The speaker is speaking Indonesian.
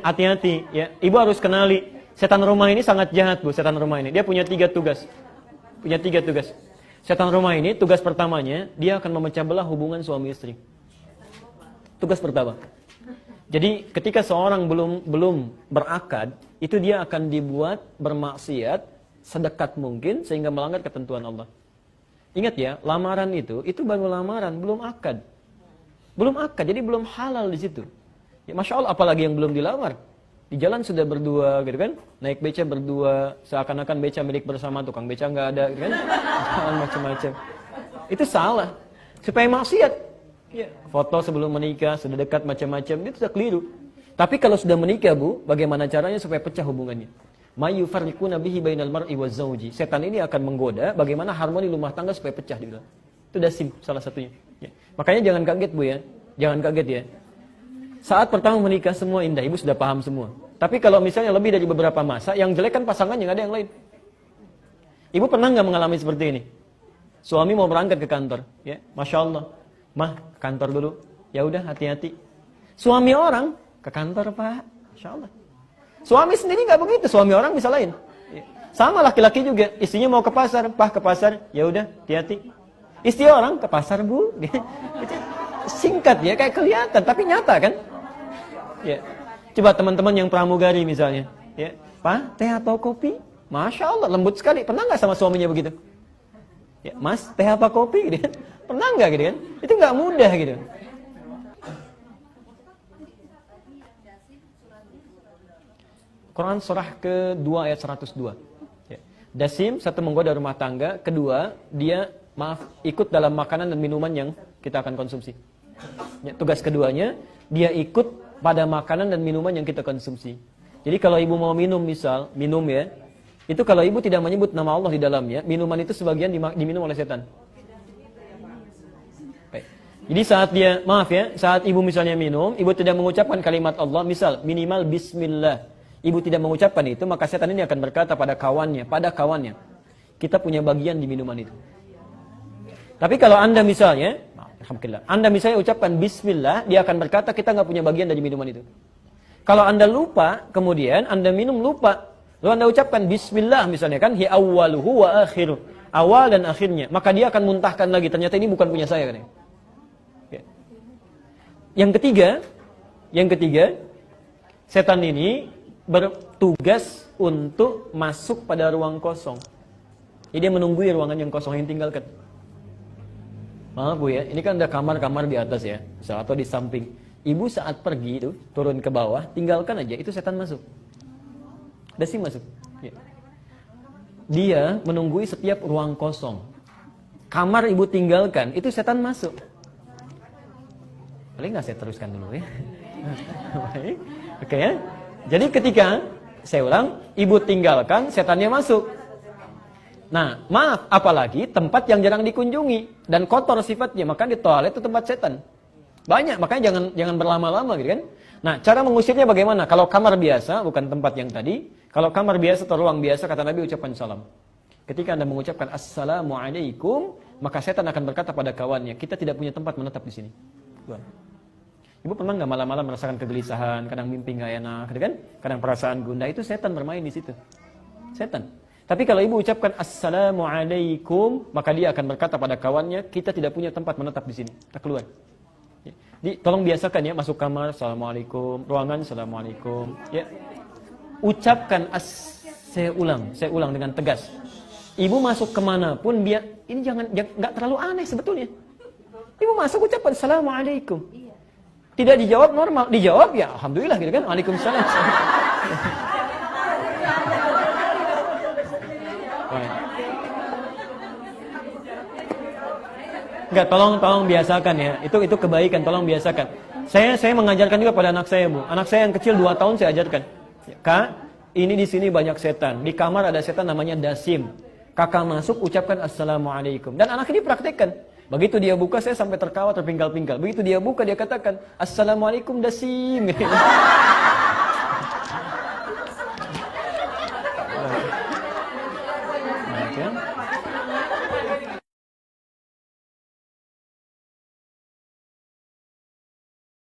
Hati-hati ya. Ibu harus kenali setan rumah ini sangat jahat, Bu. Setan rumah ini dia punya 3 tugas. Punya 3 tugas. Setan rumah ini tugas pertamanya dia akan memecah belah hubungan suami istri. Tugas pertama. Jadi ketika seorang belum berakad, itu dia akan dibuat bermaksiat sedekat mungkin sehingga melanggar ketentuan Allah. Ingat ya, lamaran itu baru lamaran, belum akad. Belum akad, jadi belum halal di situ. Ya, Masya Allah, apalagi yang belum dilamar. Di jalan sudah berdua, gitu kan? Naik beca berdua, seakan-akan beca milik bersama, tukang beca nggak ada, gitu kan? Macam-macam. Itu salah. Supaya maksiat. Ya, foto sebelum menikah, sudah dekat macam-macam, itu sudah keliru. Tapi kalau sudah menikah, Bu, bagaimana caranya supaya pecah hubungannya? Mayufarriquna bihi bainal mar'i wa zawji. Setan ini akan menggoda bagaimana harmoni rumah tangga supaya pecah dibilang. Itu dasim salah satunya. Ya. Makanya jangan kaget, Bu ya. Jangan kaget ya. Saat pertama menikah semua indah, Ibu sudah paham semua. Tapi kalau misalnya lebih dari beberapa masa, yang jelek kan pasangannya, nggak ada yang lain. Ibu pernah nggak mengalami seperti ini? Suami mau berangkat ke kantor, ya, Masya Allah. Mah, kantor dulu. Ya udah, hati-hati. Suami orang ke kantor, Pak. Masya Allah. Suami sendiri nggak begitu, suami orang bisa lain. Sama laki-laki juga, istrinya mau ke pasar, Pak ke pasar. Ya udah, hati-hati. Istri orang ke pasar, Bu. Singkat ya, kayak kelihatan, tapi nyata kan? Ya. Coba teman-teman yang pramugari misalnya, ya, Pak, teh atau kopi? Masya Allah, lembut sekali. Pernah nggak sama suaminya begitu? Ya, Mas, teh apa kopi? Gitu. Pernah nggak gitu kan? Itu nggak mudah gitu. Quran surah ke-2 ayat 102. Ya. Dasim, satu menggoda rumah tangga. Kedua, dia ikut dalam makanan dan minuman yang kita akan konsumsi. Ya, tugas keduanya, dia ikut pada makanan dan minuman yang kita konsumsi. Jadi kalau ibu mau minum misal, minum ya, itu kalau ibu tidak menyebut nama Allah di dalamnya, minuman itu sebagian diminum oleh setan. Jadi saat dia, maaf ya, saat ibu misalnya minum, ibu tidak mengucapkan kalimat Allah, misal minimal Bismillah, ibu tidak mengucapkan itu, maka setan ini akan berkata pada kawannya, kita punya bagian di minuman itu. Tapi kalau anda misalnya, alhamdulillah, anda misalnya ucapkan Bismillah, dia akan berkata kita nggak punya bagian dari minuman itu. Kalau anda lupa, kemudian anda minum lupa, lalu anda ucapkan Bismillah misalnya kan, hi awwaluhu wa akhiruh, awal dan akhirnya, maka dia akan muntahkan lagi, ternyata ini bukan punya saya kan. Yang ketiga, setan ini bertugas untuk masuk pada ruang kosong. Jadi dia menunggui ruangan yang kosong yang tinggalkan. Maaf Bu ya, ini kan ada kamar-kamar di atas ya, atau di samping. Ibu saat pergi itu turun ke bawah, tinggalkan aja, itu setan masuk. Dasim masuk. Ya. Dia menunggui setiap ruang kosong. Kamar ibu tinggalkan, itu setan masuk. Boleh nggak saya teruskan dulu ya? Oke ya. Jadi ketika, saya ulang, ibu tinggalkan, setannya masuk. Nah, maaf, apalagi tempat yang jarang dikunjungi dan kotor sifatnya, maka di toilet itu tempat setan. Banyak, makanya jangan berlama-lama gitu kan. Nah, cara mengusirnya bagaimana? Kalau kamar biasa, bukan tempat yang tadi, kalau kamar biasa atau ruang biasa, kata Nabi ucapkan salam. Ketika Anda mengucapkan Assalamualaikum, maka setan akan berkata pada kawannya, kita tidak punya tempat menetap di sini. Ibu pernah nggak malam-malam merasakan kegelisahan, kadang mimpi nggak enak, gitu kan? Kadang perasaan gundah, itu setan bermain di situ. Setan. Tapi kalau ibu ucapkan Assalamualaikum, maka dia akan berkata pada kawannya, kita tidak punya tempat menetap di sini. Kita keluar. Jadi, tolong biasakan ya, masuk kamar, Assalamualaikum, ruangan, Assalamualaikum. Ya. Ucapkan saya ulang dengan tegas. Ibu masuk kemanapun, ini nggak terlalu aneh sebetulnya. Ibu masuk ucapkan Assalamualaikum. Tidak dijawab normal, dijawab ya alhamdulillah gitu kan. Waalaikumsalam. Enggak, tolong biasakan ya. Itu kebaikan, tolong biasakan. Saya mengajarkan juga pada anak saya, Bu. Anak saya yang kecil 2 tahun saya ajarkan. Kak, ini di sini banyak setan. Di kamar ada setan namanya Dasim. Kakak masuk ucapkan Assalamualaikum. Dan anak ini praktekkan. Begitu dia buka, saya sampai tertawa terpinggal-pinggal. Begitu dia buka, dia katakan Assalamualaikum Dasim.